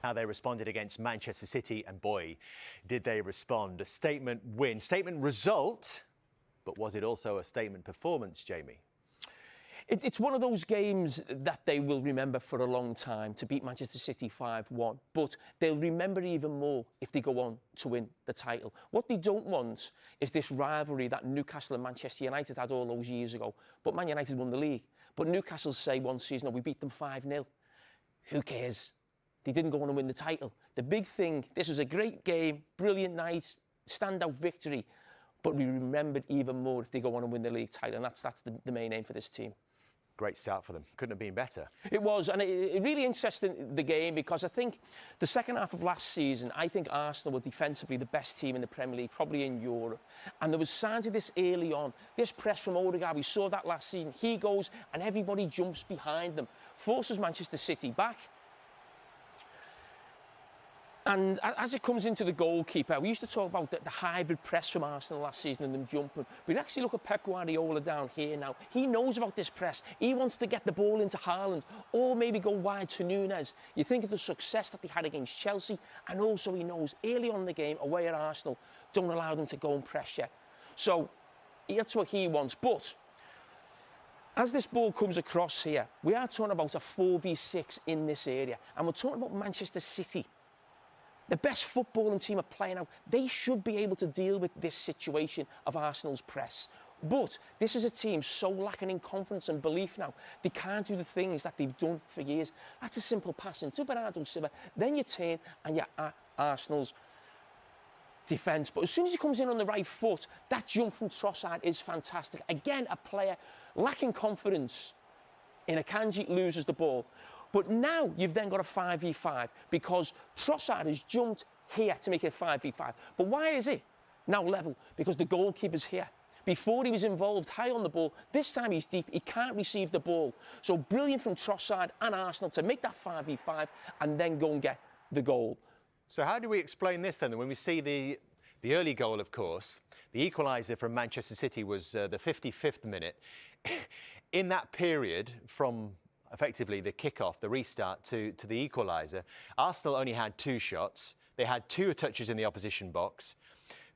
how they responded against Manchester City, and boy, did they respond. A statement win, statement result, but was it also a statement performance, Jamie? It's one of those games that they will remember for a long time, to beat Manchester City 5-1. But they'll remember even more if they go on to win the title. What they don't want is this rivalry that Newcastle and Manchester United had all those years ago. But Man United won the league. But Newcastle say one season, oh, we beat them 5-0. Who cares? They didn't go on and win the title. The big thing, this was a great game, brilliant night, standout victory. But we remembered even more if they go on and win the league title. And that's the main aim for this team. Great start for them. Couldn't have been better. It was, and it really interesting, the game, because I think the second half of last season, I think Arsenal were defensively the best team in the Premier League, probably in Europe. And there was signs of this early on. This press from Odegaard, we saw that last season. He goes and everybody jumps behind them, forces Manchester City back. And as it comes into the goalkeeper, we used to talk about the hybrid press from Arsenal last season and them jumping. But actually look at Pep Guardiola down here now. He knows about this press. He wants to get the ball into Haaland or maybe go wide to Núñez. You think of the success that they had against Chelsea, and also he knows early on in the game, away at Arsenal, don't allow them to go and pressure. So that's what he wants. But as this ball comes across here, we are talking about a 4v6 in this area. And we're talking about Manchester City. The best footballing team are playing now. They should be able to deal with this situation of Arsenal's press. But this is a team so lacking in confidence and belief now. They can't do the things that they've done for years. That's a simple pass into Bernardo Silva. Then you turn and you're at Arsenal's defence. But as soon as he comes in on the right foot, that jump from Trossard is fantastic. Again, a player lacking confidence in Akanji loses the ball. But now you've then got a 5v5 because Trossard has jumped here to make it 5v5. But why is it now level? Because the goalkeeper's here. Before he was involved high on the ball, this time he's deep, he can't receive the ball. So brilliant from Trossard and Arsenal to make that 5v5 and then go and get the goal. So how do we explain this then? When we see the early goal, of course, the equaliser from Manchester City was the 55th minute. In that period, from effectively the kickoff, the restart to the equaliser, Arsenal only had 2 shots. They had 2 touches in the opposition box.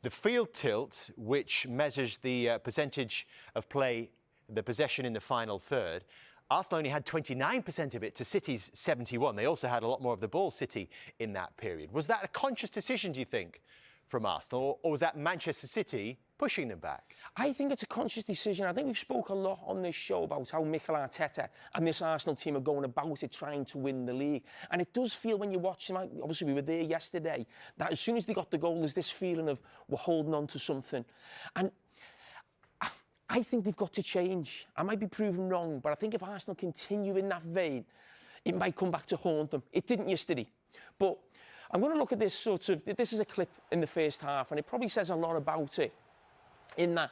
The field tilt, which measures the percentage of play, the possession in the final third, Arsenal only had 29% of it to City's 71%. They also had a lot more of the ball, City, in that period. Was that a conscious decision, do you think, from Arsenal, or was that Manchester City pushing them back? I think it's a conscious decision. I think we've spoken a lot on this show about how MIKEL ARTETA and this Arsenal team are going about it, trying to win the league. And it does feel when you watch them, obviously we were there yesterday, that as soon as they got the goal, there's this feeling of we're holding on to something. And I think they've got to change. I might be proven wrong, but I think if Arsenal continue in that vein, it might come back to haunt them. It didn't yesterday. But I'm going to look at this this is a clip in the first half, and it probably says a lot about it, in that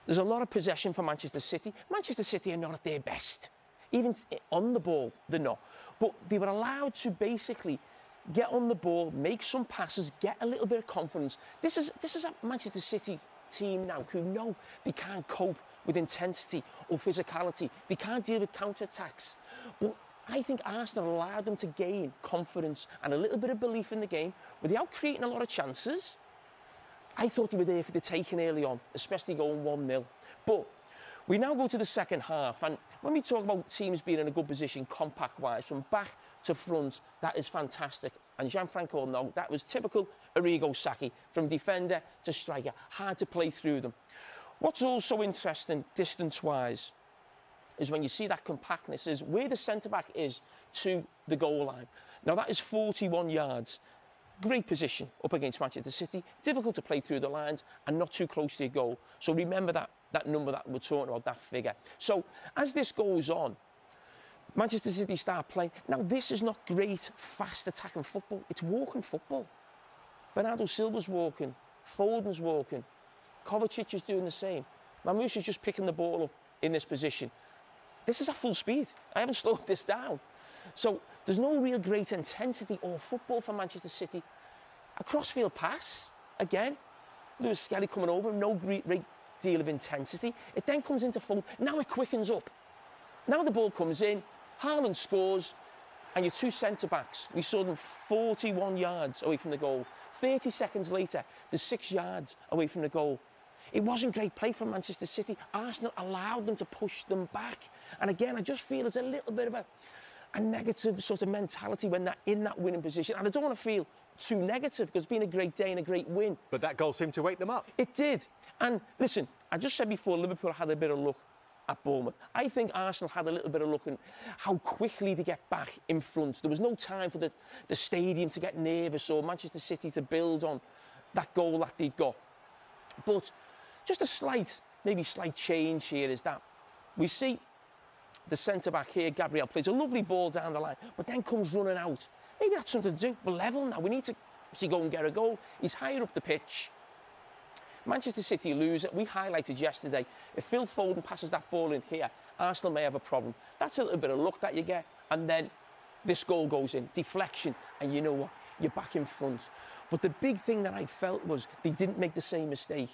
there's a lot of possession for Manchester City. Manchester City are not at their best. Even on the ball, they're not. But they were allowed to basically get on the ball, make some passes, get a little bit of confidence. This is a Manchester City team now who know they can't cope with intensity or physicality. They can't deal with counter-attacks. But I think Arsenal allowed them to gain confidence and a little bit of belief in the game without creating a lot of chances. I thought they were there for the taking early on, especially going 1-0. But we now go to the second half, and when we talk about teams being in a good position, compact-wise, from back to front, that is fantastic. And Gianfranco, no, that was typical Arrigo Sacchi, from defender to striker, hard to play through them. What's also interesting, distance-wise, is when you see that compactness, is where the centre-back is to the goal line. Now, that is 41 yards. Great position up against Manchester City. Difficult to play through the lines and not too close to your goal. So remember that number that we're talking about, that figure. So as this goes on, Manchester City start playing. Now, this is not great, fast attacking football. It's walking football. Bernardo Silva's walking. Foden's walking. Kovacic is doing the same. Mamouche is just picking the ball up in this position. This is at full speed. I haven't slowed this down. So there's no real great intensity or football for Manchester City. A crossfield pass, again, Lewis Skelly coming over, no great deal of intensity. It then comes into Foden. Now it quickens up. Now the ball comes in, Haaland scores. and your two centre-backs, we saw them 41 yards away from the goal. 30 seconds later, they're 6 yards away from the goal. It wasn't great play from Manchester City. Arsenal allowed them to push them back. And again, I just feel there's a little bit of a negative sort of mentality when they're in that winning position. And I don't want to feel too negative because it's been a great day and a great win. But that goal seemed to wake them up. It did. And listen, I just said before, Liverpool had a bit of luck at Bournemouth. I think Arsenal had a little bit of luck in how quickly they get back in front. There was no time for the stadium to get nervous or Manchester City to build on that goal that they'd got. But just a slight change here is that we see the centre-back here, Gabriel, plays a lovely ball down the line, but then comes running out. Maybe that's something to do. We're level now. We need to go and get a goal. He's higher up the pitch. Manchester City lose it. We highlighted yesterday, if Phil Foden passes that ball in here, Arsenal may have a problem. That's a little bit of luck that you get. And then this goal goes in, deflection, and you know what? You're back in front. But the big thing that I felt was they didn't make the same mistake.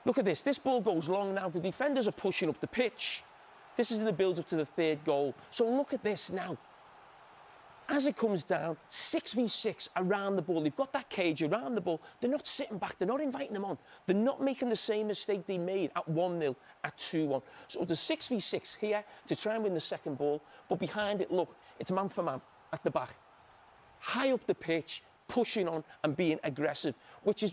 Look at this. This ball goes long now. The defenders are pushing up the pitch. This is in the build-up to the third goal. So look at this now. As it comes down, 6v6 around the ball. They've got that cage around the ball. They're not sitting back. They're not inviting them on. They're not making the same mistake they made at 1-0, at 2-1. So it's a 6v6 here to try and win the second ball. But behind it, look, it's man for man at the back. High up the pitch, pushing on and being aggressive, which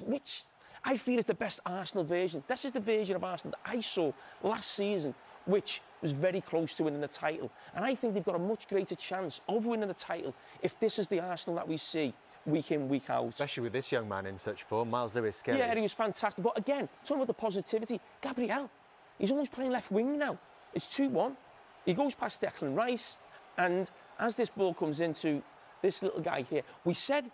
I feel is the best Arsenal version. This is the version of Arsenal that I saw last season, which was very close to winning the title. And I think they've got a much greater chance of winning the title if this is the Arsenal that we see week in, week out. Especially with this young man in such form, Miles Lewis-Skelly. Yeah, he was fantastic. But again, talking about the positivity, Gabriel, he's almost playing left wing now. It's 2-1. He goes past Declan Rice, and as this ball comes into this little guy here, we said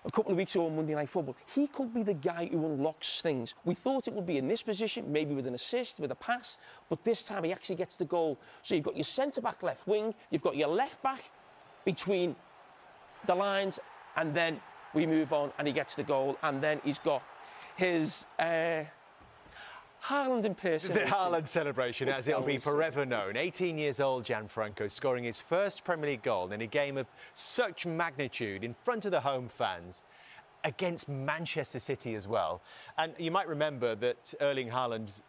a couple of weeks ago on Monday Night Football, he could be the guy who unlocks things. We thought it would be in this position, maybe with an assist, with a pass, but this time he actually gets the goal. So you've got your centre-back left wing, you've got your left-back between the lines, and then we move on and he gets the goal, and then he's got his Haaland impersonation. The Haaland celebration, as it'll be forever known. 18 years old, Gianfranco, scoring his first Premier League goal in a game of such magnitude in front of the home fans against Manchester City as well. And you might remember that Erling Haaland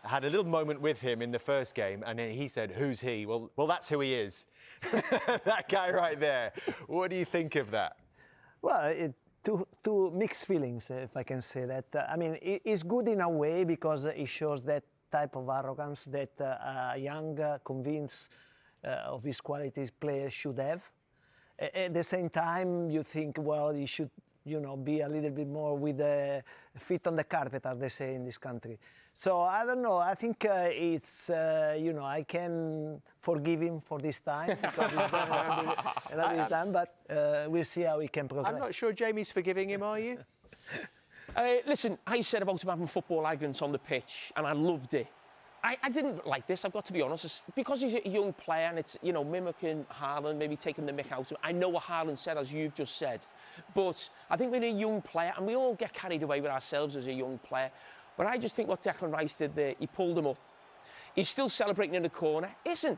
had a little moment with him in the first game, and then he said, "Who's he?" Well, that's who he is. That guy right there. What do you think of that? Well, two mixed feelings, if I can say that. I mean, it's good in a way because it shows that type of arrogance that a young, convinced of his qualities player should have. At the same time, you think, well, he should, be a little bit more with the feet on the carpet, as they say in this country. So I don't know. I think I can forgive him for this time because he's done a lot of time. But we'll see how he can progress. I'm not sure Jamie's forgiving him, are you? Listen, I said about him having football ignorance on the pitch, and I loved it. I didn't like this, I've got to be honest. It's because he's a young player and it's, mimicking Haaland, maybe taking the mick out of him. I know what Haaland said, as you've just said. But I think when a young player, and we all get carried away with ourselves as a young player, but I just think what Declan Rice did there, he pulled him up. He's still celebrating in the corner. It's a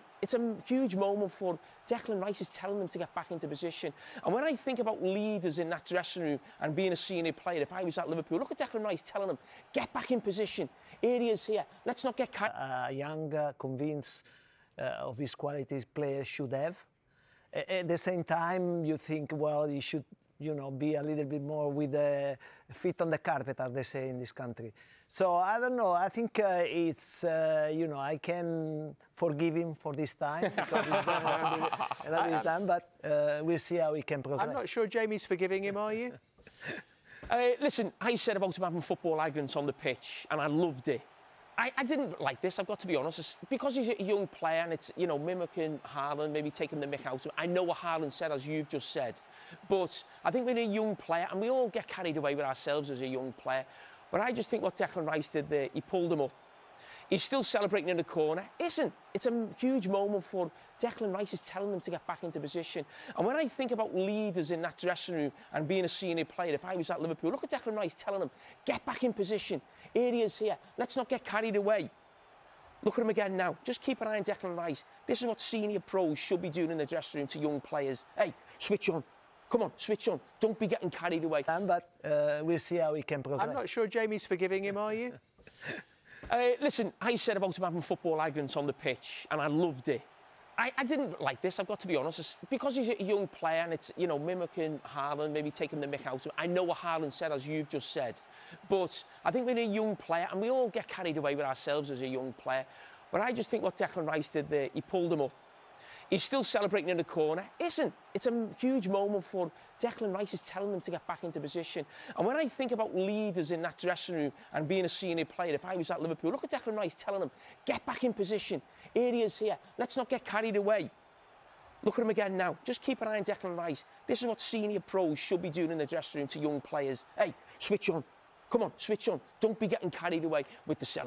huge moment for him. Declan Rice is telling them to get back into position. And when I think about leaders in that dressing room and being a senior player, if I was at Liverpool, look at Declan Rice telling them, get back in position. Here he is here. Let's not get carried. A young, convinced of his qualities player should have. At the same time, you think, well, he should, be a little bit more with the feet on the carpet, as they say in this country. So I don't know. I think I can forgive him for this time because he's done a lot of time. But we'll see how he can progress. I'm not sure Jamie's forgiving him, are you? Listen, I said about him having football ignorance on the pitch, and I loved it. I didn't like this, I've got to be honest. It's because he's a young player and it's, mimicking Haaland, maybe taking the mick out of him. I know what Haaland said, as you've just said. But I think when a young player, and we all get carried away with ourselves as a young player, but I just think what Declan Rice did there, he pulled him up. He's still celebrating in the corner. It's a huge moment for him. Declan Rice is telling them to get back into position. And when I think about leaders in that dressing room and being a senior player, if I was at Liverpool, look at Declan Rice telling them, get back in position. Here he is here. Let's not get carried away Look at him again now. Just keep an eye on Declan Rice. This is what senior pros should be doing in the dressing room to young players. Hey, switch on. Come on, switch on. Don't be getting carried away. But we'll see how he can progress. I'm not sure Jamie's forgiving him, are you? Listen, I said about him having football arrogance on the pitch, and I loved it. I didn't like this, I've got to be honest. It's because he's a young player and it's, you know, mimicking Haaland, maybe taking the mick out of him. I know what Haaland said, as you've just said. But I think when a young player, and we all get carried away with ourselves as a young player, but I just think what Declan Rice did there, he pulled him up. He's still celebrating in the corner. Listen, it's a huge moment for Declan Rice is telling them to get back into position. And when I think about leaders in that dressing room and being a senior player, if I was at Liverpool, look at Declan Rice telling them, get back in position. Here he is here. Let's not get carried away. Look at him again now. Just keep an eye on Declan Rice. This is what senior pros should be doing in the dressing room to young players. Hey, switch on. Come on, switch on. Don't be getting carried away with the celebration.